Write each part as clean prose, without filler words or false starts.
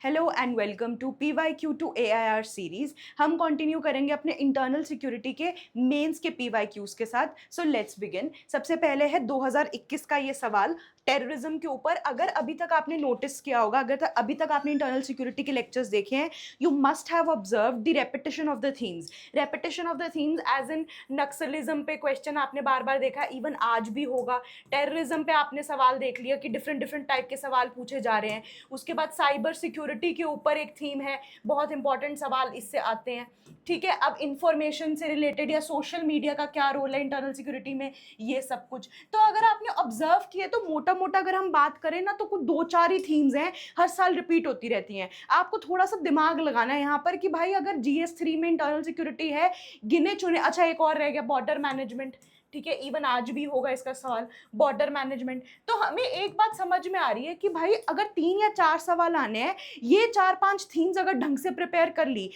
Hello and welcome to PYQ to AIR series. हम continue करेंगे अपने इंटरनल सिक्योरिटी के मेंस के PYQs के साथ। So let's begin. सबसे पहले है 2021 का ये सवाल टेररिज्म के ऊपर। अगर अभी तक आपने नोटिस किया होगा, अभी तक आपने इंटरनल सिक्योरिटी के लेक्चर्स देखे हैं, you must have observe the repetition of the themes. Repetition of the themes as in naxalism पे क्वेश्चन आपने बार बार देखा, इवन आज भी होगा। टेररिज्म पे आपने सवाल देख लिया कि डिफरेंट डिफरेंट टाइप के सवाल पूछे जा रहे हैं। उसके बाद साइबर सिक्योरिटी के ऊपर एक थीम है, बहुत इंपॉर्टेंट सवाल इससे आते हैं। ठीक है, अब इंफॉर्मेशन से रिलेटेड या सोशल मीडिया का क्या रोल है इंटरनल सिक्योरिटी में, ये सब कुछ। तो अगर आपने ऑब्जर्व किया तो मोटा मोटा अगर हम बात करें ना, तो कुछ दो चार ही थीम्स हैं, हर साल रिपीट होती रहती हैं। आपको थोड़ा सा दिमाग लगाना है यहाँ पर कि भाई अगर GS3 में इंटरनल सिक्योरिटी है, गिने चुने, अच्छा एक और रह गया बॉर्डर मैनेजमेंट। ठीक है, इवन आज भी होगा इसका सवाल, बॉर्डर मैनेजमेंट। तो हमें एक बात समझ में आ रही है कि भाई अगर 3 या 4 सवाल आने हैं, ये 4-5 थीम्स अगर ढंग से प्रिपेयर कर ली,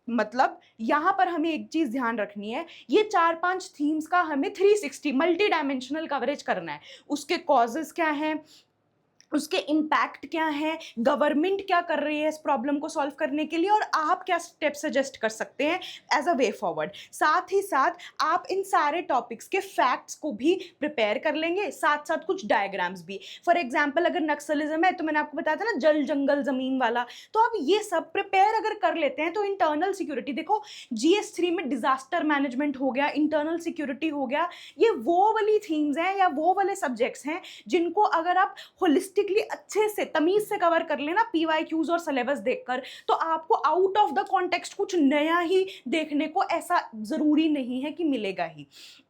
मतलब यहां पर हमें एक चीज ध्यान रखनी है, ये 4-5 थीम्स का हमें 360 मल्टी डायमेंशनल कवरेज करना है। उसके कॉजेस क्या हैं, उसके इम्पैक्ट क्या है, गवर्नमेंट क्या कर रही है इस प्रॉब्लम को सॉल्व करने के लिए, और आप क्या स्टेप सजेस्ट कर सकते हैं एज अ वे फॉरवर्ड। साथ ही साथ आप इन सारे टॉपिक्स के फैक्ट्स को भी प्रिपेयर कर लेंगे, साथ साथ कुछ डायग्राम्स भी। फॉर एग्जाम्पल अगर नक्सलिज्म है तो मैंने आपको बताया था ना, जल जंगल जमीन वाला, तो आप ये सब प्रिपेयर अगर कर लेते हैं तो इंटरनल सिक्योरिटी, देखो GS3 में डिजास्टर मैनेजमेंट हो गया, इंटरनल सिक्योरिटी हो गया, ये वो वाली थीम्स हैं या वो वाले सब्जेक्ट्स हैं जिनको अगर आप होलिस्टिक अच्छे से तमीज से कवर कर लेना PYQs और सिलेबस देखकर, तो आपको आउट ऑफ द कॉन्टेक्स्ट कुछ नया ही देखने को ऐसा जरूरी नहीं है कि मिलेगा ही।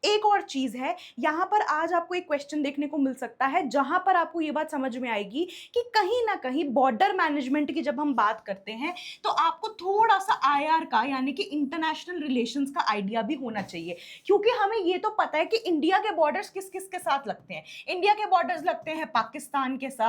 एक और चीज है, यहां पर आज आपको एक क्वेश्चन देखने को मिल सकता है जहां पर आपको ये बात समझ में आएगी कि कहीं ना कहीं बॉर्डर मैनेजमेंट की जब हम बात करते हैं तो आपको थोड़ा सा IR का यानी कि इंटरनेशनल रिलेशंस का आइडिया भी होना चाहिए। क्योंकि हमें ये तो पता है कि इंडिया के बॉर्डर्स किस किस के साथ लगते हैं। इंडिया के बॉर्डर्स लगते हैं पाकिस्तान के साथ,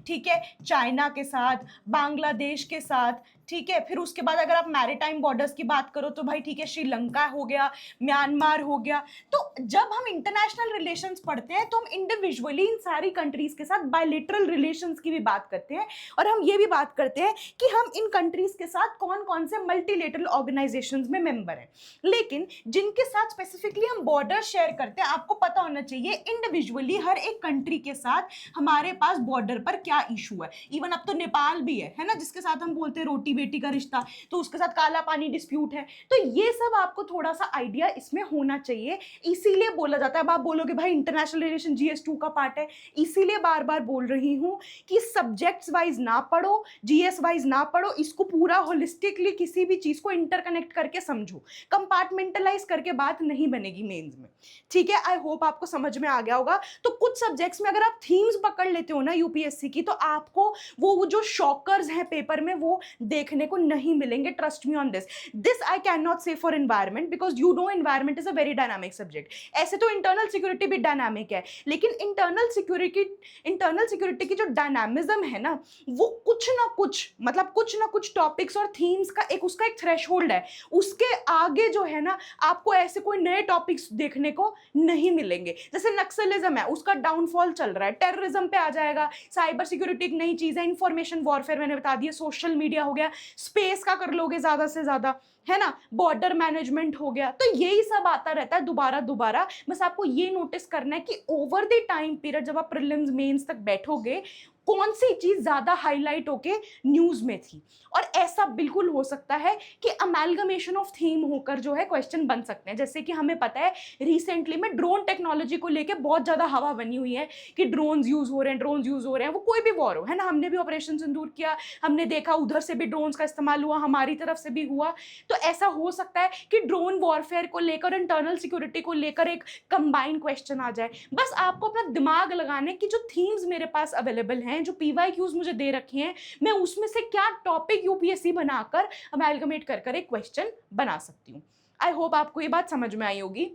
ठीक है, चाइना के साथ, बांग्लादेश के साथ, ठीक है, फिर उसके बाद अगर आप मैरीटाइम बॉर्डर्स की बात करो तो भाई ठीक है, श्रीलंका हो गया, म्यांमार हो गया। तो जब हम इंटरनेशनल रिलेशंस पढ़ते हैं तो हम इंडिविजुअली इन सारी कंट्रीज के साथ बायलैटरल रिलेशंस की भी बात करते हैं, और हम ये भी बात करते हैं कि हम इन कंट्रीज के साथ कौन कौन से मल्टीलेटरल ऑर्गेनाइजेशंस में मेंबर हैं। लेकिन जिनके साथ स्पेसिफिकली हम बॉर्डर शेयर करते हैं, आपको पता होना चाहिए इंडिविजुअली हर एक कंट्री के साथ हमारे पास बॉर्डर पर क्या इशू है। इवन अब तो नेपाल भी है ना, जिसके साथ हम बोलते हैं रोटी बेटी का रिश्ता, तो उसके साथ काला पानी डिस्प्यूट है। तो ये सब आपको थोड़ा सा आइडिया इसमें होना चाहिए। इसीलिए बोला जाता है, अब आप बोलोगे भाई इंटरनेशनल रिलेशन GS2 का पार्ट है, इसीलिए बार बार बोल रही हूं कि सब्जेक्ट्स वाइज ना पढ़ो, GS वाइज ना पढ़ो, इसको पूरा होलिस्टिकली किसी भी चीज को इंटरकनेक्ट करके समझो। कंपार्टमेंटलाइज करके बात नहीं बनेगी मेंस में। ठीक है, आई होप आपको समझ में आ गया होगा। तो कुछ सब्जेक्ट्स में अगर आप थीम्स पकड़ लेते हो ना UPSC की, तो आपको वो जो शॉकर्स हैं पेपर में वो देखने को नहीं मिलेंगे। Trust me on this I can not say for environment, because you know environment is a very dynamic subject. ऐसे तो इंटरनल सिक्योरिटी भी डायनामिक है, लेकिन इंटरनल सिक्योरिटी की जो डायनामिज्म है ना, वो कुछ ना कुछ, मतलब कुछ ना कुछ टॉपिक्स और थीम्स का एक उसका एक थ्रेशहोल्ड है। उसके आगे जो है ना, आपको ऐसे कोई नए टॉपिक्स देखने को नहीं मिलेंगे। जैसे नक्सलिज्म है, उसका डाउनफॉल चल रहा है, टेररिज्म पे आ जाएगा, साइबर सिक्योरिटी एक नई चीज है, इंफॉर्मेशन वॉरफेयर मैंने बता दिया, सोशल मीडिया हो गया, स्पेस का कर लोगे ज्यादा से ज्यादा, है ना, बॉर्डर मैनेजमेंट हो गया। तो यही सब आता रहता है दोबारा दोबारा। बस आपको ये नोटिस करना है कि ओवर द टाइम पीरियड जब आप प्रीलिम्स मेंस तक बैठोगे, कौन सी चीज ज्यादा हाईलाइट होके न्यूज में थी। और ऐसा बिल्कुल हो सकता है कि अमेलगमेशन ऑफ थीम होकर जो है क्वेश्चन बन सकते हैं। जैसे कि हमें पता है रिसेंटली में ड्रोन टेक्नोलॉजी को लेके बहुत ज्यादा हवा बनी हुई है कि ड्रोन्स यूज हो रहे हैं, ड्रोन्स यूज हो रहे हैं, वो कोई भी वॉर हो, है ना, हमने भी ऑपरेशन सिंदूर किया, हमने देखा उधर से भी ड्रोन्स का इस्तेमाल हुआ, हमारी तरफ से भी हुआ। तो ऐसा हो सकता है कि ड्रोन वॉरफेयर को लेकर, इंटरनल सिक्योरिटी को लेकर एक कंबाइंड क्वेश्चन आ जाए। बस आपको अपना दिमाग लगाने की जो थीम्स मेरे पास अवेलेबल हैं, जो PYQs मुझे दे रखी हैं, मैं उसमें से क्या टॉपिक UPSC बनाकर अमेलगमेट कर एक क्वेश्चन बना सकती हूँ। आई होप आपको ये बात समझ में आई होगी।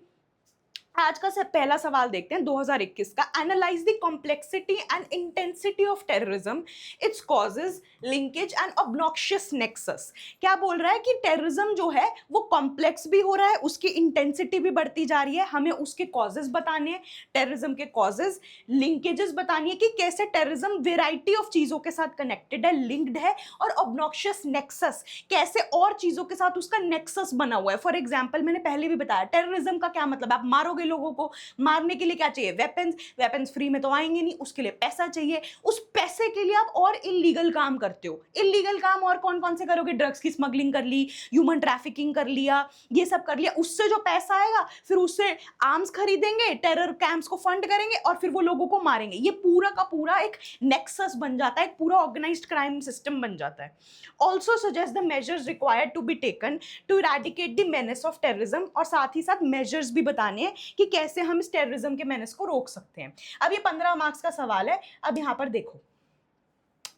आज का पहला सवाल देखते हैं 2021 का। Analyse the complexity and intensity of terrorism, its causes, linkage and obnoxious nexus. क्या बोल रहा है कि टेररिज्म जो है वो कॉम्प्लेक्स भी हो रहा है, उसकी इंटेंसिटी भी बढ़ती जा रही है, हमें उसके कॉजेज बताने हैं, टेररिज्म के कॉजेज, लिंकेजेस बतानी है कि कैसे टेररिज्म वेराइटी ऑफ चीजों के साथ कनेक्टेड है, लिंक्ड है, और ऑब्नॉक्शियस नेक्सस, कैसे और चीजों के साथ उसका नेक्सस बना हुआ है। फॉर एग्जाम्पल मैंने पहले भी बताया, टेररिज्म का क्या मतलब, आप मारोगे लोगों को, मारने के लिए क्या चाहिए, वेपन्स, वेपन्स फ्री में तो आएंगे नहीं, उसके लिए पैसा चाहिए, उस पैसे के लिए आप और इलीगल काम करते हो। इलीगल काम और कौन कौन से करोगे, ड्रग्स की स्मगलिंग कर ली, ह्यूमन ट्रैफिकिंग कर लिया, ये सब कर लिया, उससे जो पैसा आएगा फिर उससे आर्म्स खरीदेंगे, टेरर कैंप्स को फंड करेंगे और फिर वो लोगों को मारेंगे। ये पूरा का पूरा एक नेक्सस बन जाता है, एक पूरा ऑर्गेनाइज्ड क्राइम सिस्टम बन जाता है। Also suggest the measures required to be taken to eradicate the menace of terrorism, और साथ ही साथ मेजर्स भी बताने हैं कि कैसे हम इस टेररिज्म के मेनेस को रोक सकते हैं। अब ये 15 मार्क्स का सवाल है। अब यहां पर देखो,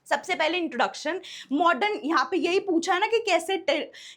सबसे पहले इंट्रोडक्शन, मॉडर्न, यहाँ पे यही पूछा है ना कि कैसे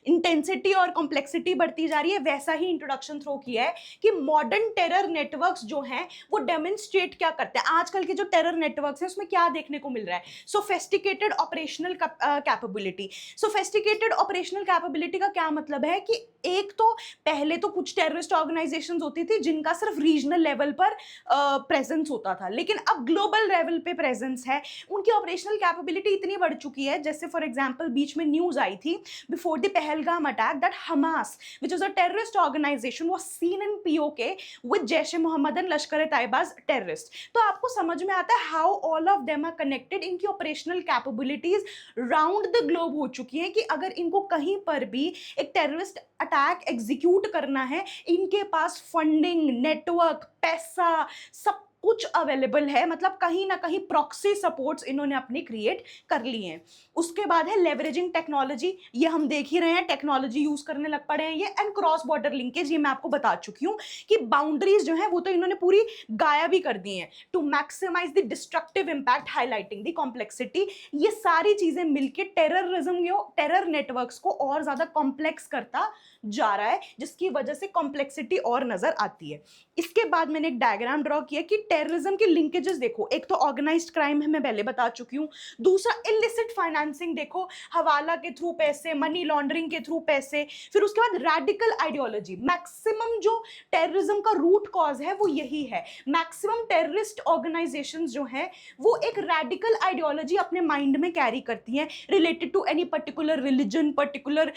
इंटेंसिटी और कॉम्प्लेक्सिटी बढ़ती जा रही है, वैसा ही इंट्रोडक्शन थ्रो किया है कि मॉडर्न टेरर नेटवर्क्स जो हैं वो डेमोन्स्ट्रेट क्या करते हैं। आजकल के जो टेरर नेटवर्क्स हैं उसमें क्या देखने को मिल रहा है, sophisticated operational capability. Sophisticated operational capability का क्या मतलब है कि एक तो पहले तो कुछ टेररिस्ट ऑर्गेनाइजेशंस होती थी जिनका सिर्फ रीजनल लेवल पर प्रेजेंस होता था, लेकिन अब ग्लोबल लेवल पे प्रेजेंस है, उनकी ऑपरेशनल कैपेबिलिटी इतनी बढ़ चुकी है। जैसे फॉर एग्जांपल बीच में न्यूज आई थी before the Pahalgam attack that Hamas which is a terrorist organisation was seen in POK with Jaish e Mohammed and Lashkar e Taiba terrorist. तो आपको समझ में आता है how all of them are connected, इनकी operational capabilities round the globe हो चुकी है कि अगर इनको कहीं पर भी एक टेररिस्ट अटैक एग्जीक्यूट करना है, इनके पास फंडिंग, नेटवर्क, पैसा, सब कुछ अवेलेबल है। मतलब कहीं ना कहीं प्रॉक्सी सपोर्ट्स इन्होंने अपने क्रिएट कर लिए हैं। उसके बाद है लेवरेजिंग टेक्नोलॉजी, ये हम देख ही रहे हैं, टेक्नोलॉजी यूज करने लग पड़े हैं ये। एंड क्रॉस बॉर्डर लिंकेज, ये मैं आपको बता चुकी हूँ कि बाउंड्रीज जो है वो तो इन्होंने पूरी गायब ही कर दी हैं। To maximise the destructive impact, highlighting the complexity, ये सारी चीजें मिलकर टेररिज्म, टेरर नेटवर्क्स को और ज्यादा कॉम्प्लेक्स करता जा रहा है, जिसकी वजह से कॉम्प्लेक्सिटी और नजर आती है। इसके बाद मैंने एक डायग्राम ड्रॉ किया कि टेररिज्म के लिंकेजेस देखो, एक तो ऑर्गेनाइज्ड क्राइम है, मैं पहले बता चुकी हूँ, दूसरा इलिसिट फाइनेंसिंग देखो, हवाला के थ्रू पैसे, मनी लॉन्ड्रिंग के थ्रू पैसे, फिर उसके बाद रैडिकल आइडियोलॉजी। मैक्सिमम जो टेररिज्म का रूट कॉज है वो यही है, मैक्सिमम टेररिस्ट ऑर्गेनाइजेशंस जो हैं वो एक रैडिकल आइडियोलॉजी अपने माइंड में कैरी करती हैं related to any particular religion, particular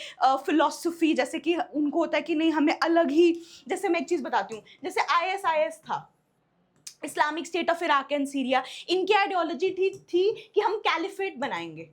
philosophy. जैसे कि उनको होता है कि नहीं हमें अलग ही, जैसे मैं एक चीज बताती हूँ, जैसे आईएसआईएस था, Islamic state of Iraq and Syria, इनकी आइडियोलॉजी थी कि हम कैलिफेट बनाएंगे।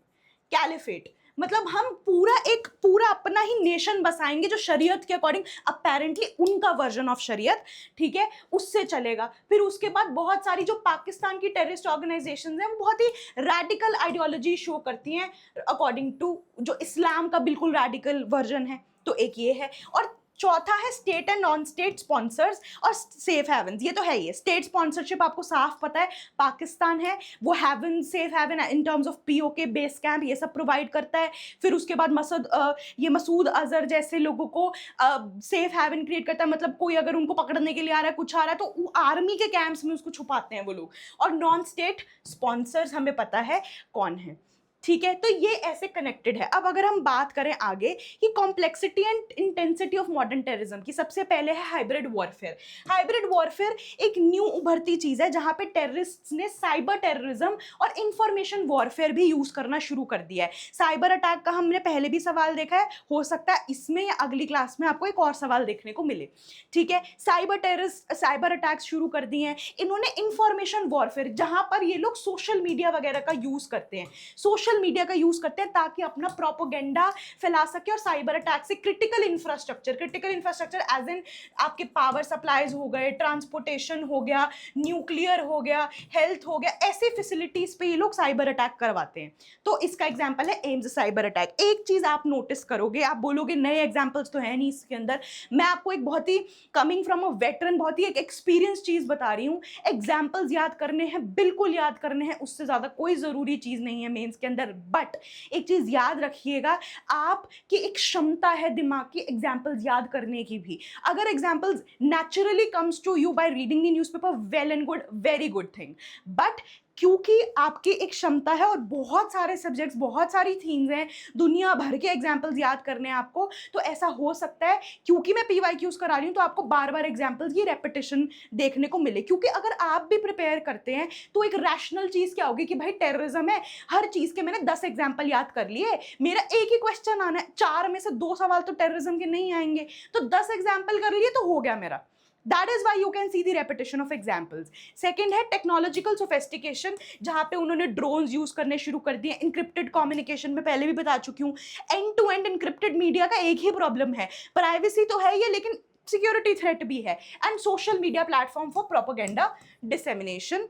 कैलिफेट मतलब हम पूरा अपना ही नेशन बसाएंगे जो शरीयत के अकॉर्डिंग, अपेरेंटली उनका वर्जन ऑफ शरीयत, ठीक है, उससे चलेगा। फिर उसके बाद बहुत सारी जो पाकिस्तान की टेररिस्ट ऑर्गेनाइजेशंस हैं वो बहुत ही रैडिकल आइडियोलॉजी शो करती हैं अकॉर्डिंग टू जो इस्लाम का बिल्कुल रैडिकल वर्जन है। तो एक ये है, और चौथा है state and non state sponsors और सेफ हेवन्स। ये तो है ही, स्टेट स्पॉन्सरशिप आपको साफ पता है, पाकिस्तान है वो haven, safe haven in terms of POK, base camp, ये सब प्रोवाइड करता है। फिर उसके बाद मसूद अजहर जैसे लोगों को सेफ हेवन क्रिएट करता है, मतलब कोई अगर उनको पकड़ने के लिए आ रहा है, कुछ आ रहा है, तो आर्मी के कैंप्स में उसको छुपाते हैं वो लोग। और नॉन स्टेट स्पॉन्सर्स हमें पता है कौन है, ठीक है। तो ये ऐसे कनेक्टेड है। अब अगर हम बात करें आगे कि complexity and intensity of modern terrorism की, सबसे पहले है हाइब्रिड वॉरफेयर। हाइब्रिड वॉरफेयर एक न्यू उभरती चीज है जहां पे टेररिस्ट्स ने साइबर टेररिज्म और इंफॉर्मेशन वॉरफेयर भी यूज करना शुरू कर दिया है। साइबर अटैक का हमने पहले भी सवाल देखा है, हो सकता है इसमें या अगली क्लास में आपको एक और सवाल देखने को मिले, ठीक है। साइबर अटैक्स शुरू कर दिए हैं इन्होंने। इंफॉर्मेशन वॉरफेयर जहां पर ये लोग सोशल मीडिया वगैरह का यूज करते हैं, सोशल मीडिया का यूज करते हैं ताकि अपना प्रोपोगेंडा फैला सके। और साइबर अटैक से क्रिटिकल इंफ्रास्ट्रक्चर एज इन आपके पावर सप्लाईज हो गए, ट्रांसपोर्टेशन हो गया, न्यूक्लियर हो गया, हेल्थ हो गया, ऐसे फैसिलिटीज पे ये लोग साइबर अटैक करवाते हैं। तो इसका एग्जांपल है एम्स साइबर अटैक। एक चीज आप नोटिस करोगे, आप बोलोगे नए एग्जांपल्स तो है नहीं इसके अंदर, मैं आपको एक बहुत ही कमिंग फ्रॉम अ वेटरन, बहुत ही एक एक्सपीरियंस चीज बता रही हूँ। एग्जांपल्स याद करने हैं, बिल्कुल याद करने हैं, उससे ज्यादा कोई जरूरी चीज नहीं है मेंस के अंदर। प्रोपेगेंडा। बट एक चीज याद रखिएगा, आपकी एक क्षमता है दिमाग की एग्जाम्पल्स याद करने की भी। अगर examples naturally comes to you by reading the newspaper, well and good, very good thing. But क्योंकि आपकी एक क्षमता है और बहुत सारे सब्जेक्ट्स, बहुत सारी थीम्स हैं, दुनिया भर के एग्जाम्पल्स याद करने हैं आपको, तो ऐसा हो सकता है क्योंकि मैं पीवाईक्यूज करा रही हूँ तो आपको बार बार एग्जाम्पल्स की रेपिटेशन देखने को मिले। क्योंकि अगर आप भी प्रिपेयर करते हैं तो एक रैशनल चीज क्या होगी कि भाई टेररिज्म है, हर चीज के मैंने 10 एग्जाम्पल याद कर लिए, मेरा एक ही क्वेश्चन आना है, 4 में से 2 सवाल तो टेररिज्म के नहीं आएंगे, तो 10 एग्जाम्पल कर लिए तो हो गया मेरा। That is why you can see the repetition of examples. Second है टेक्नोलॉजिकल सोफेस्टिकेशन, जहां पे उन्होंने ड्रोन्स यूज करने शुरू कर दिए। इंक्रिप्टेड कम्युनिकेशन में पहले भी बता चुकी हूँ, end to end encrypted media का एक ही प्रॉब्लम है, प्राइवेसी तो है ये लेकिन सिक्योरिटी थ्रेट भी है। And social media platform for propaganda dissemination.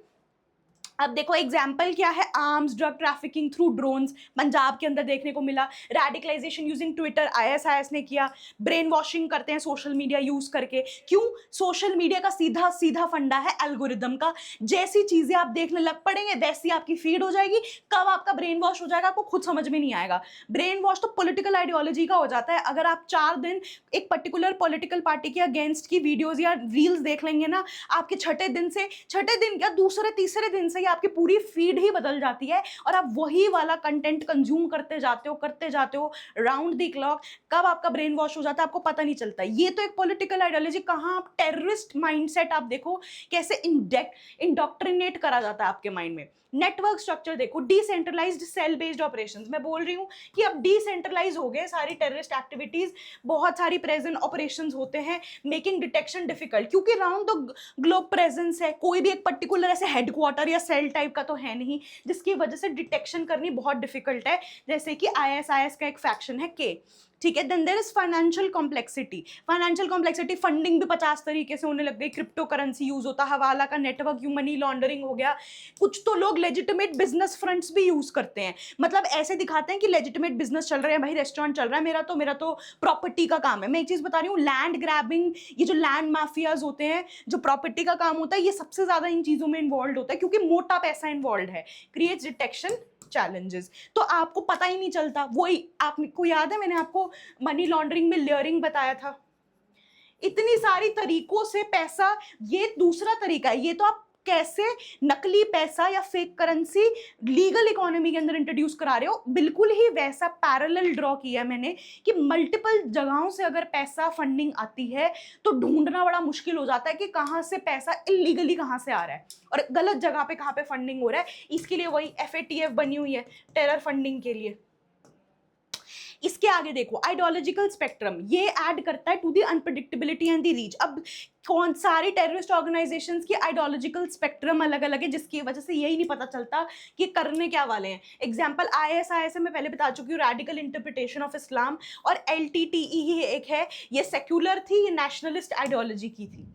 अब देखो एग्जाम्पल क्या है, arms, drug trafficking through drones Punjab के अंदर देखने को मिला, रेडिकलाइजेशन यूजिंग ट्विटर आईएसआईएस ने किया, ब्रेन वॉशिंग करते हैं सोशल मीडिया यूज करके। क्यों? सोशल मीडिया का सीधा सीधा फंडा है एल्गोरिदम का, जैसी चीजें आप देखने लग पड़ेंगे वैसी आपकी फीड हो जाएगी। कब आपका ब्रेन वॉश हो जाएगा आपको खुद समझ में नहीं आएगा। ब्रेन वॉश तो पॉलिटिकल आइडियोलॉजी का हो जाता है। अगर आप 4 दिन एक पर्टिकुलर पॉलिटिकल पार्टी के अगेंस्ट की वीडियोज या रील्स देख लेंगे ना, आपके छठे दिन क्या दूसरे तीसरे दिन से आपकी पूरी फीड ही बदल जाती है और आप वही वाला कंटेंट कंज्यूम करते जाते हो राउंड द क्लॉक। कब आपका ब्रेन वॉश हो जाता है आपको पता नहीं चलता। ये तो एक पॉलिटिकल आइडियोलॉजी, कहां आप टेररिस्ट माइंडसेट आप देखो कैसे इंडोक्ट्रिनेट करा जाता है आपके माइंड में। नेटवर्क स्ट्रक्चर देखो, डिसेंट्रलाइज्ड सेल बेस्ड ऑपरेशंस। मैं बोल रही हूँ कि अब डिसेंट्रलाइज हो गए सारी टेररिस्ट एक्टिविटीज, बहुत सारी प्रेजेंट ऑपरेशंस होते हैं, मेकिंग डिटेक्शन डिफिकल्ट, क्योंकि राउंड द ग्लोब प्रेजेंस है। कोई भी एक पर्टिकुलर ऐसे हेडक्वार्टर या सेल टाइप का तो है नहीं, जिसकी वजह से डिटेक्शन करनी बहुत डिफिकल्ट है, जैसे कि आईएसआईएस का एक फैक्शन है के। ठीक है, then there is financial complexity, funding भी 50 तरीके से होने लग गई, क्रिप्टो करेंसी यूज होता, हवाला का नेटवर्क, मनी लॉन्ड्रिंग हो गया। कुछ तो लोग लेजिटिमेट बिजनेस फ्रंट्स भी यूज करते हैं, मतलब ऐसे दिखाते हैं कि लेजिटिमेट बिजनेस चल रहे हैं, भाई रेस्टोरेंट चल रहा है, मेरा तो प्रॉपर्टी का काम है। मैं एक चीज बता रही हूँ, लैंड ग्रैबिंग, ये जो लैंड माफियाज होते हैं, जो प्रॉपर्टी का काम होता है, ये सबसे ज्यादा इन चीजों में इन्वॉल्व होता है क्योंकि मोटा पैसा इन्वॉल्व है, क्रिएट्स डिटेक्शन चैलेंजेस। तो आपको पता ही नहीं चलता। वही आपको याद है मैंने आपको मनी लॉन्ड्रिंग में लेयरिंग बताया था, इतनी सारी तरीकों से पैसा, ये दूसरा तरीका है। ये तो आप कैसे नकली पैसा या फेक करेंसी लीगल इकोनॉमी के अंदर इंट्रोड्यूस करा रहे हो, बिल्कुल ही वैसा पैरेलल ड्रॉ किया मैंने कि मल्टीपल जगहों से अगर पैसा फंडिंग आती है तो ढूंढना बड़ा मुश्किल हो जाता है कि कहां से पैसा इलीगली कहां से आ रहा है और गलत जगह पे कहां पे फंडिंग हो रहा है। इसके लिए वही एफएटीएफ बनी हुई है टेरर फंडिंग के लिए। इसके आगे देखो आइडियोलॉजिकल स्पेक्ट्रम, ये ऐड करता है to the unpredictability and the reach. अब कौन सारी टेररिस्ट ऑर्गेनाइजेशंस की आइडियोलॉजिकल स्पेक्ट्रम अलग अलग है, जिसकी वजह से यही नहीं पता चलता कि करने क्या वाले हैं। एग्जांपल आईएसआईएस मैं पहले बता चुकी हूँ, रेडिकल इंटरप्रिटेशन ऑफ इस्लाम, और एलटीटीई ही एक है, ये सेक्युलर थी, ये नेशनलिस्ट आइडियोलॉजी की थी।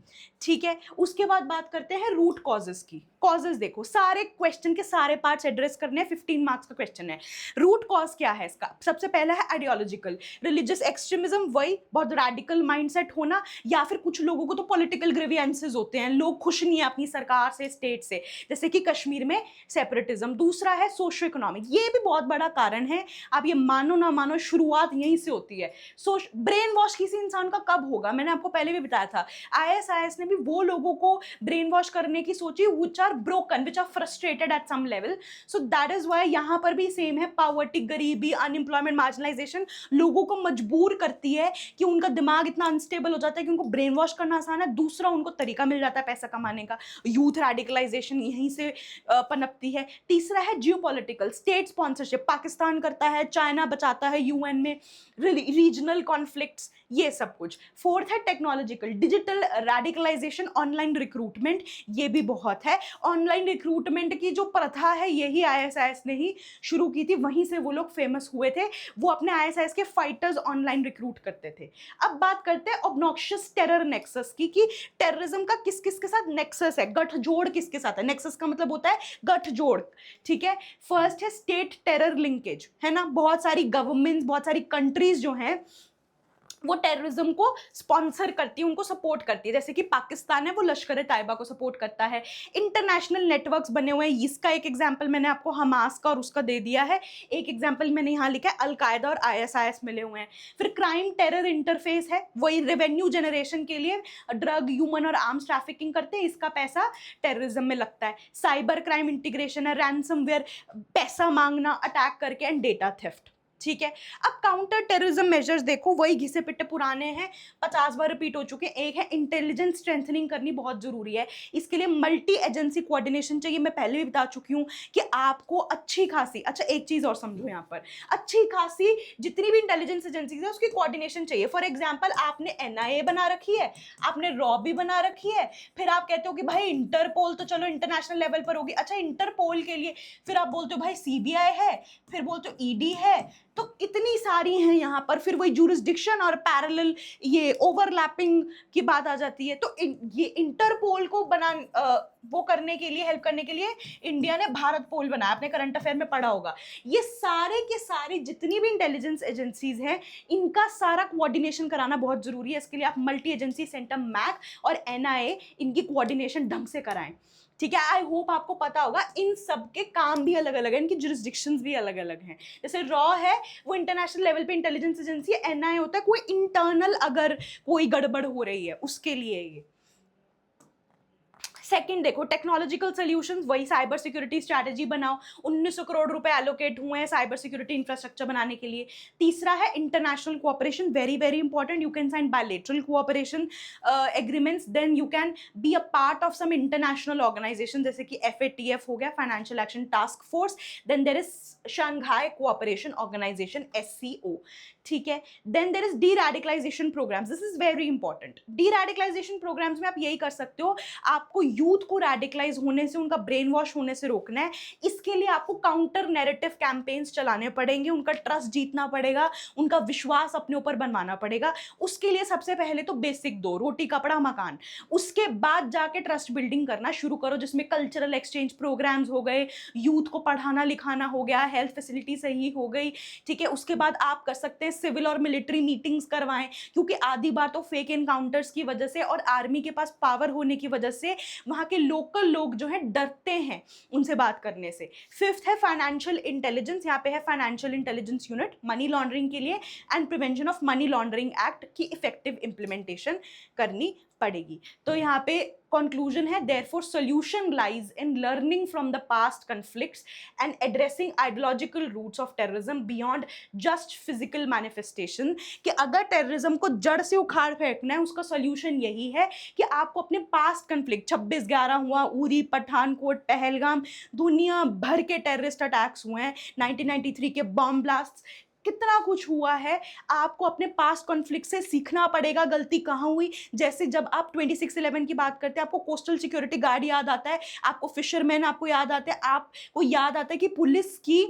ठीक है, उसके बाद बात करते हैं रूट कॉजेस की। कॉजेस देखो, सारे क्वेश्चन के सारे पार्ट्स एड्रेस करने हैं, 15 मार्क्स का क्वेश्चन है। रूट कॉज क्या है इसका? सबसे पहला है आइडियोलॉजिकल, रिलीजियस एक्सट्रीमिज्म, वही बहुत रेडिकल माइंडसेट होना, या फिर कुछ लोगों को तो पॉलिटिकल ग्रीवियंसेस होते हैं, लोग खुश नहीं है अपनी सरकार से, स्टेट से, जैसे कि कश्मीर में सेपरेटिज्म। दूसरा है सोशियो इकोनॉमिक, ये भी बहुत बड़ा कारण है, आप ये मानो ना मानो शुरुआत यहीं से होती है। ब्रेन वॉश किसी इंसान का कब होगा, मैंने आपको पहले भी बताया था, आईएसआईएस ने भी वो लोगों को ब्रेन वॉश करने की सोची which are broken, which are frustrated at some level, so that is why यहाँ पर भी सेम है, पॉवर्टी, गरीबी, अनएम्प्लॉयमेंट, मार्जिनलाइजेशन लोगों को मजबूर करती है कि उनका दिमाग इतना अनस्टेबल हो जाता है कि उनको ब्रेन वॉश करना आसान है। दूसरा, उनको तरीका मिल जाता है पैसा कमाने का, यूथ रेडिकलाइजेशन यहीं से पनपती है। तीसरा है जियोपॉलिटिकल, स्टेट स्पॉन्सरशिप, पाकिस्तान करता है, चाइना बचाता है यूएन में, रीजनल कॉन्फ्लिक्ट्स, ये सब कुछ। फोर्थ है technological, digital radicalisation, online recruitment, ये भी बहुत है। ऑनलाइन रिक्रूटमेंट की जो प्रथा है यही आईएसआईएस ने ही शुरू की थी, वहीं से वो लोग फेमस हुए थे, वो अपने आईएसआईएस के फाइटर्स ऑनलाइन रिक्रूट करते थे। अब बात करते हैं ऑब्नॉक्शियस टेरर नेक्सस की, कि टेररिज्म का किस किस के साथ नेक्सस है, गठजोड़ किसके साथ है। नेक्सस का मतलब होता है गठजोड़, ठीक है। फर्स्ट है स्टेट टेरर लिंकेज, है ना, बहुत सारी गवर्नमेंट्स, बहुत सारी कंट्रीज जो हैं वो टेररिज्म को स्पॉन्सर करती है, उनको सपोर्ट करती है। जैसे कि पाकिस्तान है, वो लश्कर तैयबा को सपोर्ट करता है। इंटरनेशनल नेटवर्क्स बने हुए हैं, इसका एक एग्जांपल मैंने आपको हमास का और उसका दे दिया है। एक एग्जांपल मैंने यहाँ लिखा है, अलकायदा और आईएसआईएस मिले हुए हैं। फिर क्राइम टेरर इंटरफेस है, वही रेवेन्यू जनरेशन के लिए ड्रग, ह्यूमन और आर्म्स ट्रैफिकिंग करते हैं, इसका पैसा टेररिज्म में लगता है। साइबर क्राइम इंटीग्रेशन है, रैंसमवेयर, पैसा मांगना अटैक करके, एंड डेटा थेफ्ट। ठीक है, अब काउंटर टेररिज्म मेजर्स देखो, वही घिसे पिटे पुराने हैं, 50 बार रिपीट हो चुके हैं। एक है इंटेलिजेंस स्ट्रेंथनिंग करनी बहुत जरूरी है, इसके लिए मल्टी एजेंसी कोऑर्डिनेशन चाहिए। मैं पहले भी बता चुकी हूँ कि आपको अच्छी खासी, अच्छा एक चीज और समझो यहाँ पर, अच्छी खासी जितनी भी इंटेलिजेंस एजेंसीज है उसकी कोऑर्डिनेशन चाहिए। फॉर एग्जाम्पल, आपने एनआईए बना रखी है, आपने रॉ भी बना रखी है, फिर आप कहते हो कि भाई इंटरपोल तो चलो इंटरनेशनल लेवल पर होगी। अच्छा, इंटरपोल के लिए फिर आप बोलते हो भाई सीबीआई है, फिर बोलते हो ईडी है, तो इतनी सारी हैं यहाँ पर। फिर वही जुरिस्डिक्शन और पैरेलल ये ओवरलैपिंग की बात आ जाती है। तो ये इंटरपोल को वो करने के लिए, हेल्प करने के लिए इंडिया ने भारत पोल बनाया, आपने करंट अफेयर में पढ़ा होगा। ये सारे के सारी जितनी भी इंटेलिजेंस एजेंसीज हैं, इनका सारा कोऑर्डिनेशन कराना बहुत जरूरी है। इसके लिए आप मल्टी एजेंसी सेंटर मैक और एनआईए, इनकी कोऑर्डिनेशन ढंग से कराएं। ठीक है, आई होप आपको पता होगा, इन सब के काम भी अलग अलग है, इनकी जुरिस्डिक्शंस भी अलग अलग हैं। जैसे रॉ है, वो इंटरनेशनल लेवल पे इंटेलिजेंस एजेंसी है। एनआईए होता है कोई इंटरनल अगर कोई गड़बड़ हो रही है उसके लिए ये। सेकंड देखो, टेक्नोलॉजिकल सॉल्यूशंस, वही साइबर सिक्योरिटी स्ट्रैटेजी बनाओ। 1900 करोड़ रुपए एलोकेट हुए हैं साइबर सिक्योरिटी इंफ्रास्ट्रक्चर बनाने के लिए। तीसरा है international cooperation, very very important. You can sign bilateral cooperation agreements, then you can be a part of some international organisation, जैसे कि FATF हो गया, financial action task force. Then there is Shanghai cooperation organisation, SCO। ठीक है, then there is deradicalisation programmes, this is very important. Deradicalisation programmes में आप यही कर सकते हो, आपको यूथ को रेडिकलाइज होने से, उनका ब्रेन वॉश होने से रोकना है। इसके लिए आपको काउंटर नैरेटिव कैंपेन्स चलाने पड़ेंगे, उनका ट्रस्ट जीतना पड़ेगा, उनका विश्वास अपने ऊपर बनवाना पड़ेगा। उसके लिए सबसे पहले तो बेसिक दो, रोटी कपड़ा मकान, उसके बाद जाके ट्रस्ट बिल्डिंग करना शुरू करो, जिसमें कल्चरल एक्सचेंज प्रोग्राम्स हो गए, यूथ को पढ़ाना लिखाना हो गया, हेल्थ फैसिलिटी सही हो गई। ठीक है, उसके बाद आप कर सकते हैं सिविल और मिलिट्री मीटिंग्स करवाएं, क्योंकि आधी बार तो फेक एनकाउंटर्स की वजह से और आर्मी के पास पावर होने की वजह से वहां के लोकल लोग जो है डरते हैं उनसे बात करने से। फिफ्थ है फाइनेंशियल इंटेलिजेंस, यहाँ पे है financial intelligence unit money laundering के लिए, and prevention of money laundering act की इफेक्टिव इंप्लीमेंटेशन करनी पड़ेगी। तो यहाँ पे कंक्लूजन है, therefore solution lies in learning from the past conflicts and addressing ideological roots of terrorism beyond just physical manifestation. कि अगर टेररिज्म को जड़ से उखाड़ फेंकना है, उसका सॉल्यूशन यही है कि आपको अपने पास्ट कॉन्फ्लिक्ट, 26/11 हुआ, उरी, पठानकोट, पहलगाम, दुनिया भर के टेररिस्ट अटैक्स हुए हैं, 1993 के बॉम्ब ब्लास्ट, कितना कुछ हुआ है। आपको अपने पास्ट कॉन्फ्लिक्ट से सीखना पड़ेगा, गलती कहाँ हुई। जैसे जब आप 26/11 की बात करते हैं, आपको कोस्टल सिक्योरिटी गार्ड याद आता है, आपको फिशरमैन आपको याद आते हैं, आपको याद आता है कि पुलिस की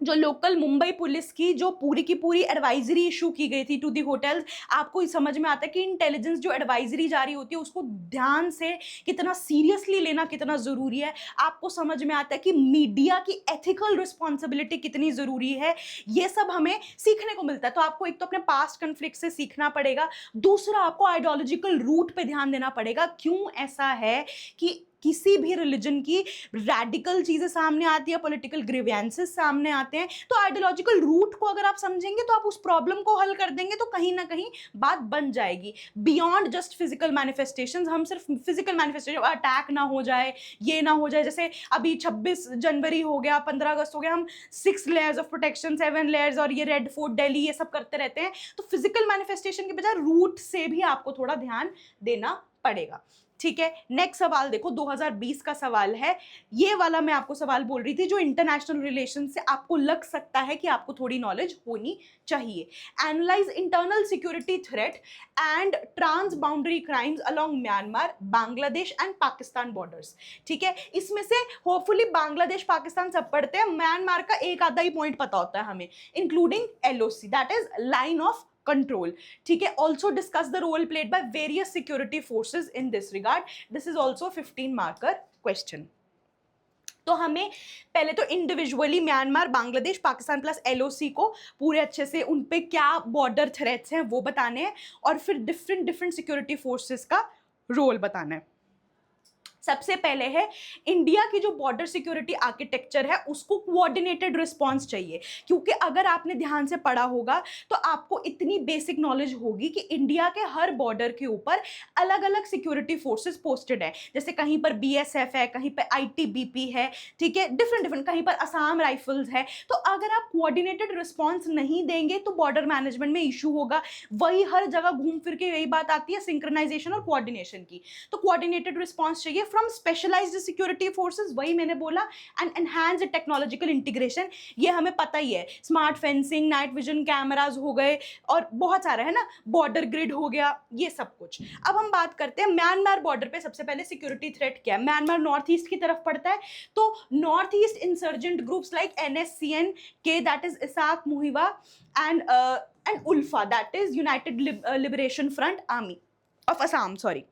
जो लोकल मुंबई पुलिस की जो पूरी की पूरी एडवाइजरी इशू की गई थी टू दी होटल्स। आपको समझ में आता है कि इंटेलिजेंस जो एडवाइजरी जारी होती है उसको ध्यान से कितना सीरियसली लेना कितना ज़रूरी है। आपको समझ में आता है कि मीडिया की एथिकल रिस्पॉन्सिबिलिटी कितनी ज़रूरी है। ये सब हमें सीखने को मिलता है। तो आपको एक तो अपने पास्ट कन्फ्लिक्ट से सीखना पड़ेगा, दूसरा आपको आइडियोलॉजिकल रूट पे ध्यान देना पड़ेगा। क्यों ऐसा है कि किसी भी रिलीजन की रैडिकल चीज़ें सामने आती है, पॉलिटिकल ग्रीवेंसेस सामने आते हैं, तो आइडियोलॉजिकल रूट को अगर आप समझेंगे तो आप उस प्रॉब्लम को हल कर देंगे, तो कहीं ना कहीं बात बन जाएगी। बियॉन्ड जस्ट फिजिकल मैनिफेस्टेशंस, हम सिर्फ फिजिकल मैनिफेस्टेशन, अटैक ना हो जाए, ये ना हो जाए। जैसे अभी 26 जनवरी हो गया, 15 अगस्त हो गया, हम 6 लेयर्स ऑफ प्रोटेक्शन, 7 लेयर्स और ये रेड फोर्ट दिल्ली ये सब करते रहते हैं। तो फिजिकल मैनिफेस्टेशन के बजाय रूट से भी आपको थोड़ा ध्यान देना पड़ेगा। ठीक है, नेक्स्ट सवाल देखो, 2020 का सवाल है। ये वाला मैं आपको सवाल बोल रही थी जो इंटरनेशनल रिलेशन से आपको लग सकता है कि आपको थोड़ी नॉलेज होनी चाहिए। Analyse internal security threat and trans boundary crimes along Myanmar, Bangladesh and Pakistan borders. ठीक है, इसमें से होपफुली बांग्लादेश पाकिस्तान सब पढ़ते हैं, म्यांमार का एक आधा ही पॉइंट पता होता है हमें, including LOC, that is line of control. ठीक है, also discuss the role played by various security forces in this regard. This is also a 15 marker question. तो हमें पहले तो individually Myanmar, Bangladesh, Pakistan plus LOC को पूरे अच्छे से उन पे क्या बॉर्डर थ्रेट्स हैं वो बताने हैं, और फिर डिफरेंट डिफरेंट सिक्योरिटी फोर्सेस का रोल बताना है। सबसे पहले है इंडिया की जो बॉर्डर सिक्योरिटी आर्किटेक्चर है उसको कोऑर्डिनेटेड रिस्पांस चाहिए, क्योंकि अगर आपने ध्यान से पढ़ा होगा तो आपको इतनी बेसिक नॉलेज होगी कि इंडिया के हर बॉर्डर के ऊपर अलग अलग सिक्योरिटी फोर्सेस पोस्टेड है, जैसे कहीं पर बीएसएफ है, कहीं पर आईटीबीपी है, ठीक है, डिफरेंट डिफरेंट, कहीं पर असम राइफल्स है। तो अगर आप कोऑर्डिनेटेड रिस्पांस नहीं देंगे तो बॉर्डर मैनेजमेंट में इशू होगा। वही हर जगह घूम फिर के यही बात आती है सिंक्रोनाइजेशन और कोऑर्डिनेशन की। तो कोऑर्डिनेटेड रिस्पांस चाहिए फ्रॉम स्पेशलाइज्ड सिक्योरिटी फोर्सेस, वही मैंने बोला, एंड एनहांस्ड टेक्नोलॉजिकल इंटीग्रेशन, ये हमें पता ही है, smart fencing, night vision cameras हो गए और बहुत सारे है ना, बॉर्डर ग्रिड हो गया, ये सब कुछ। अब हम बात करते हैं म्यांमार बॉर्डर पे सबसे पहले सिक्योरिटी थ्रेट क्या है। म्यांमार नॉर्थ ईस्ट की तरफ पड़ता है, तो north east insurgent groups like NSCN के, that is Isak Muivah, and ULFA, that is united liberation front army of Assam, sorry.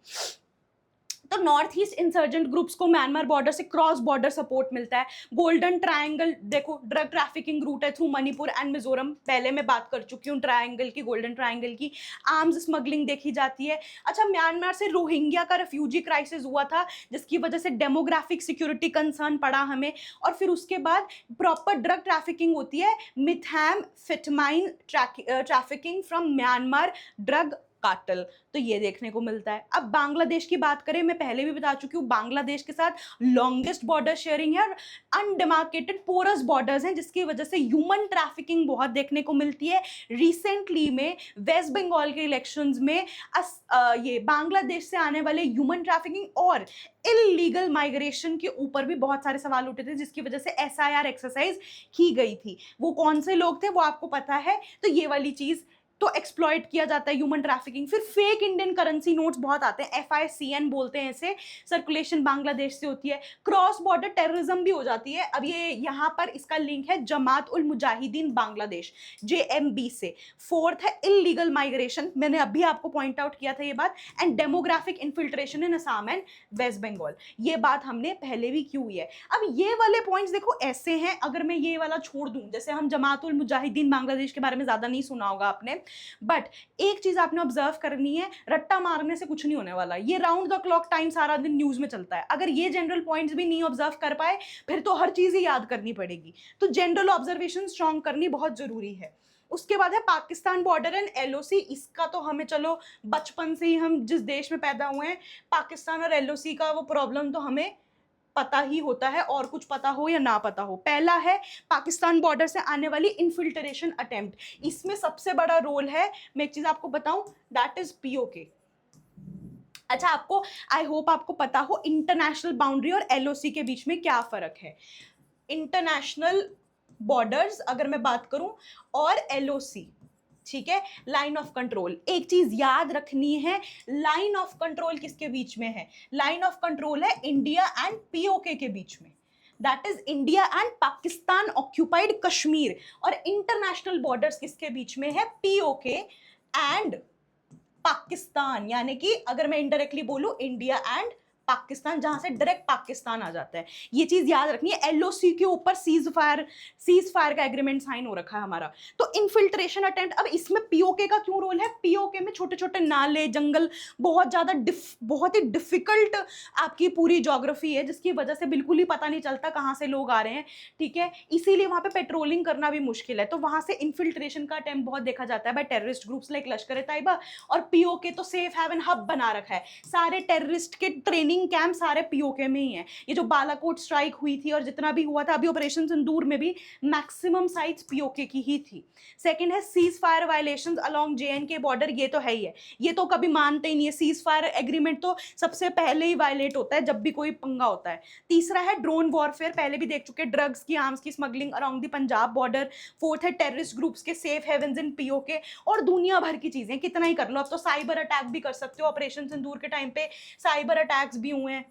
तो नॉर्थ ईस्ट इंसर्जेंट ग्रुप्स को म्यांमार बॉर्डर से क्रॉस बॉर्डर सपोर्ट मिलता है। गोल्डन ट्रायंगल, देखो ड्रग ट्रैफिकिंग रूट है through Manipur and Mizoram, पहले मैं बात कर चुकी हूँ ट्रायंगल की, गोल्डन ट्रायंगल की। आर्म्स स्मगलिंग देखी जाती है। अच्छा, म्यांमार से रोहिंग्या का रेफ्यूजी क्राइसिस हुआ था, जिसकी वजह से डेमोग्राफिक सिक्योरिटी कंसर्न पड़ा हमें, और फिर उसके बाद प्रॉपर ड्रग ट्रैफिकिंग होती है, methamphetamine trafficking from Myanmar drug cartel, तो ये देखने को मिलता है। अब बांग्लादेश की बात करें, मैं पहले भी बता चुकी हूँ, बांग्लादेश के साथ लॉन्गेस्ट बॉर्डर शेयरिंग है और अनडिमार्केटेड पोरस बॉर्डर्स हैं, जिसकी वजह से ह्यूमन ट्रैफिकिंग बहुत देखने को मिलती है। रिसेंटली में वेस्ट बंगाल के इलेक्शंस में ये बांग्लादेश से आने वाले ह्यूमन ट्रैफिकिंग और इलीगल माइग्रेशन के ऊपर भी बहुत सारे सवाल उठे थे, जिसकी वजह से एसआईआर एक्सरसाइज की गई थी। वो कौन से लोग थे वो आपको पता है, तो ये वाली चीज तो एक्सप्लॉइट किया जाता है, ह्यूमन ट्रैफिकिंग। फिर फेक इंडियन करेंसी नोट्स बहुत आते हैं, FICN बोलते हैं इसे, सर्कुलेशन बांग्लादेश से होती है। क्रॉस बॉर्डर टेररिज्म भी हो जाती है। अब ये यहाँ पर इसका लिंक है जमात उल मुजाहिदीन बांग्लादेश, JMB से। फोर्थ है इलीगल माइग्रेशन, मैंने अभी आपको पॉइंट आउट किया था ये बात, and demographic infiltration in Assam and West Bengal, ये बात हमने पहले भी की हुई है। अब ये वाले पॉइंट्स देखो ऐसे हैं, अगर मैं ये वाला छोड़ दूं, जैसे हम जमात उल मुजाहिदीन बांग्लादेश के बारे में ज्यादा नहीं सुना होगा आपने, बट एक चीज आपने ऑब्जर्व करनी है, रट्टा मारने से कुछ नहीं होने वाला। ये राउंड द क्लॉक टाइम सारा दिन न्यूज में चलता है। अगर ये जनरल पॉइंट्स भी नहीं ऑब्जर्व कर पाए फिर तो हर चीज ही याद करनी पड़ेगी। तो जनरल ऑब्जर्वेशन स्ट्रॉन्ग करनी बहुत जरूरी है। उसके बाद है पाकिस्तान बॉर्डर एंड LOC। इसका तो हमें चलो बचपन से ही, हम जिस देश में पैदा हुए हैं, पाकिस्तान और LOC का वो प्रॉब्लम तो हमें पता ही होता है, और कुछ पता हो या ना पता हो। पहला है पाकिस्तान बॉर्डर से आने वाली इन्फिल्ट्रेशन अटेम्प्ट। इसमें सबसे बड़ा रोल है, मैं एक चीज आपको बताऊं, दैट इज POK। अच्छा, आपको आई होप आपको पता हो इंटरनेशनल बाउंड्री और LOC के बीच में क्या फर्क है। इंटरनेशनल बॉर्डर्स अगर मैं बात करूं और LOC, ठीक है, लाइन ऑफ कंट्रोल, एक चीज याद रखनी है, लाइन ऑफ कंट्रोल किसके बीच में है? लाइन ऑफ कंट्रोल है इंडिया एंड POK के बीच में, that is India and Pakistan occupied Kashmir. और इंटरनेशनल बॉर्डर्स किसके बीच में है? POK एंड पाकिस्तान, यानी कि अगर मैं इनडायरेक्टली बोलूं इंडिया एंड पाकिस्तान, जहां से डायरेक्ट पाकिस्तान आ जाता है। ये चीज याद रखनी है। LOC के ऊपर सीज फायर का एग्रीमेंट साइन हो रखा है हमारा। तो इन्फिल्ट्रेशन अटेम्प्ट, अब इसमें POK का क्यों रोल है? POK में छोटे छोटे नाले, जंगल, बहुत ज्यादा बहुत ही डिफिकल्ट आपकी पूरी ज्योग्राफी है, जिसकी वजह से बिल्कुल ही पता नहीं चलता कहाँ से लोग आ रहे हैं, ठीक है, इसीलिए वहां पे पेट्रोलिंग करना भी मुश्किल है। तो वहां से इन्फिल्ट्रेशन का अटेम्प्ट बहुत देखा जाता है बाय टेररिस्ट ग्रुप्स लाइक लश्कर ए तैयबा। और POK तो सेफ हेवन हब बना रखा है, सारे टेररिस्ट के ट्रेनिंग कैंप सारे POK में ही है। ये जो बालाकोट स्ट्राइक हुई थी और जितना भी हुआ था, अभी ऑपरेशन सिंदूर में भी मैक्सिमम साइट्स POK की ही थी। सेकंड है cease fire violations along JNK border, ये तो है ही है, ये तो कभी मानते ही नहीं है। सीज फायर एग्रीमेंट तो सबसे पहले ही वायलेट होता है जब भी कोई पंगा होता है। तीसरा है ड्रोन वॉरफेयर, पहले भी देख चुके, ड्रग्स की, आर्म्स की smuggling along the Punjab border. Fourth है टेररिस्ट ग्रुप्स के सेफ हेवन्स इन POK, और दुनिया भर की चीजें, कितना ही कर लो। अब तो साइबर अटैक भी कर सकते हो, ऑपरेशन सिंदूर के टाइम पे साइबर अटैक्स भी हुए हैं,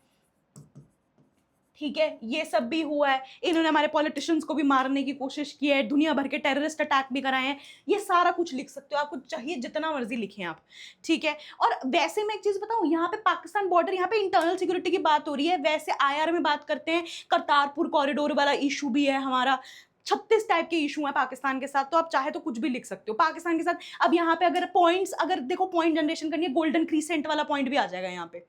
ठीक है, ये सब भी हुआ है, इन्होंने हमारे पॉलिटिशियंस को भी मारने की कोशिश की है, दुनिया भर के टेररिस्ट अटैक भी कराए हैं, ये सारा कुछ लिख सकते हो, आपको चाहिए जितना मर्जी लिखें आप, ठीक है। और वैसे मैं एक चीज बताऊं, यहाँ पे पाकिस्तान बॉर्डर, यहाँ पे इंटरनल सिक्योरिटी की बात हो रही है, वैसे आईआर में बात करते हैं, करतारपुर कॉरिडोर वाला इशू भी है हमारा, 36 टाइप के इशू है पाकिस्तान के साथ, तो आप चाहे तो कुछ भी लिख सकते हो पाकिस्तान के साथ। अब यहाँ पे अगर पॉइंट्स, अगर देखो पॉइंट जनरेशन करनी है, गोल्डन क्रीसेंट वाला पॉइंट भी आ जाएगा यहाँ पे,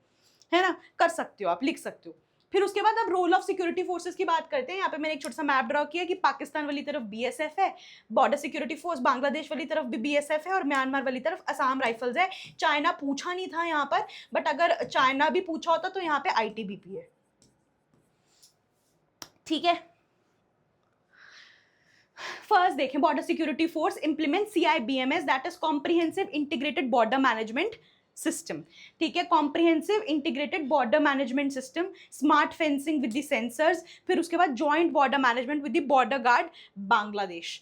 है ना, कर सकते हो आप, लिख सकते हो। फिर उसके बाद अब रोल ऑफ सिक्योरिटी फोर्सेस की बात करते हैं। यहाँ पे मैंने एक छोटा सा मैप ड्रॉ किया कि पाकिस्तान वाली तरफ बीएसएफ है, बॉर्डर सिक्योरिटी फोर्स, बांग्लादेश वाली तरफ भी बीएसएफ है, और म्यांमार वाली तरफ असम राइफल्स है। चाइना पूछा नहीं था यहाँ पर, बट अगर चाइना भी पूछा होता तो यहाँ पे आईटीबीपी है, ठीक है। फर्स्ट देखें, border security force implement CIBMS, that is comprehensive integrated border management system, ठीक है, comprehensive integrated border management system, smart fencing with the sensors, फिर उसके बाद joint border management with the border guard Bangladesh,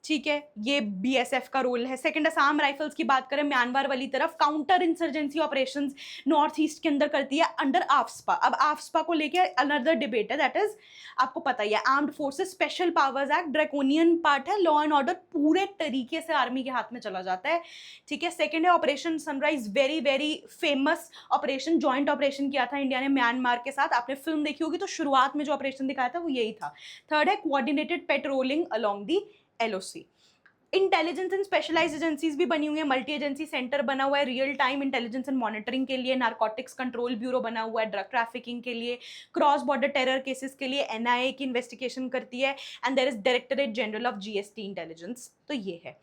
ठीक है, ये बीएसएफ का रोल है। सेकंड, असम राइफल्स की बात करें, म्यांमार वाली तरफ counter insurgency operations north east के अंदर करती है अंडर आफ्सपा। अब आफ्सपा को लेके अनदर डिबेट है, दैट इज आपको पता ही है, armed forces special powers act, draconian part है, लॉ एंड ऑर्डर पूरे तरीके से आर्मी के हाथ में चला जाता है, ठीक है। सेकंड है operation sunrise, very very famous operation, joint operation किया था इंडिया ने म्यांमार के साथ, आपने फिल्म देखी होगी तो शुरुआत में जो ऑपरेशन दिखाया था वो यही था। थर्ड है coordinated patrolling along the LOC. Intelligence and specialised agencies भी बनी हुई है, मल्टी एजेंसी सेंटर बना हुआ है real time intelligence and monitoring के लिए, नारकोटिक्स कंट्रोल ब्यूरो बना हुआ है ड्रग ट्रैफिकिंग के लिए, क्रॉस बॉर्डर टेरर केसेस के लिए एनआईए की इन्वेस्टिगेशन करती है, and there is directorate general of GST intelligence, तो ये है।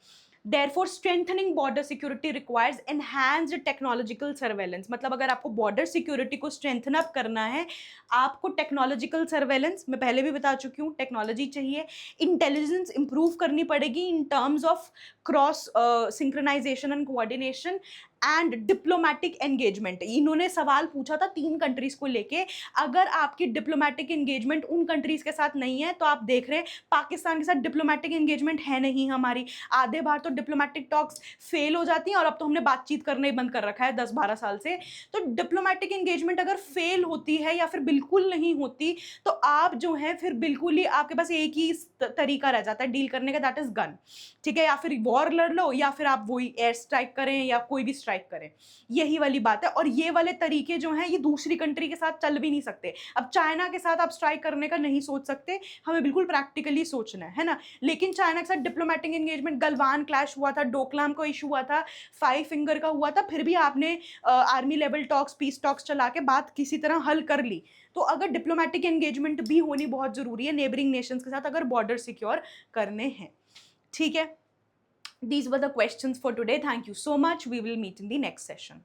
Therefore, strengthening border security requires enhanced technological surveillance, मतलब अगर आपको border security को strengthen up करना है, आपको technological surveillance, मैं पहले भी बता चुकी हूँ, technology चाहिए, intelligence improve करनी पड़ेगी in terms of cross synchronization and coordination and diplomatic engagement. इन्होंने सवाल पूछा था 3 कंट्रीज को लेके, अगर आपकी डिप्लोमेटिक एंगेजमेंट उन कंट्रीज के साथ नहीं है, तो आप देख रहे हैं पाकिस्तान के साथ डिप्लोमेटिक एंगेजमेंट है नहीं हमारी, आधे बार तो डिप्लोमेटिक टॉक्स फेल हो जाती हैं, और अब तो हमने बातचीत करना ही बंद कर रखा है 10-12 साल से। तो डिप्लोमेटिक एंगेजमेंट अगर फेल होती है या फिर बिल्कुल नहीं होती, तो आप जो है फिर बिल्कुल ही आपके पास एक ही तरीका रह जाता है डील करने का, दैट इज गन, ठीक है, या फिर वॉर लड़ लो, या फिर आप वही एयर स्ट्राइक करें या कोई भी स्ट्राइक करें, यही वाली बात है। और ये वाले तरीके जो हैं ये दूसरी कंट्री के साथ चल भी नहीं सकते। अब चाइना के साथ आप स्ट्राइक करने का नहीं सोच सकते, हमें बिल्कुल प्रैक्टिकली सोचना है ना। लेकिन चाइना के साथ डिप्लोमेटिक एंगेजमेंट, गलवान क्लैश हुआ था, डोकलाम का इशू हुआ था, 5 फिंगर का हुआ था, फिर भी आपने army level talks, peace talks चला के बात किसी तरह हल कर ली। तो अगर डिप्लोमेटिक एंगेजमेंट भी होनी बहुत जरूरी है नेबरिंग नेशंस के साथ, अगर बॉर्डर सिक्योर करने हैं, ठीक है। These were the questions for today. Thank you so much. We will meet in the next session.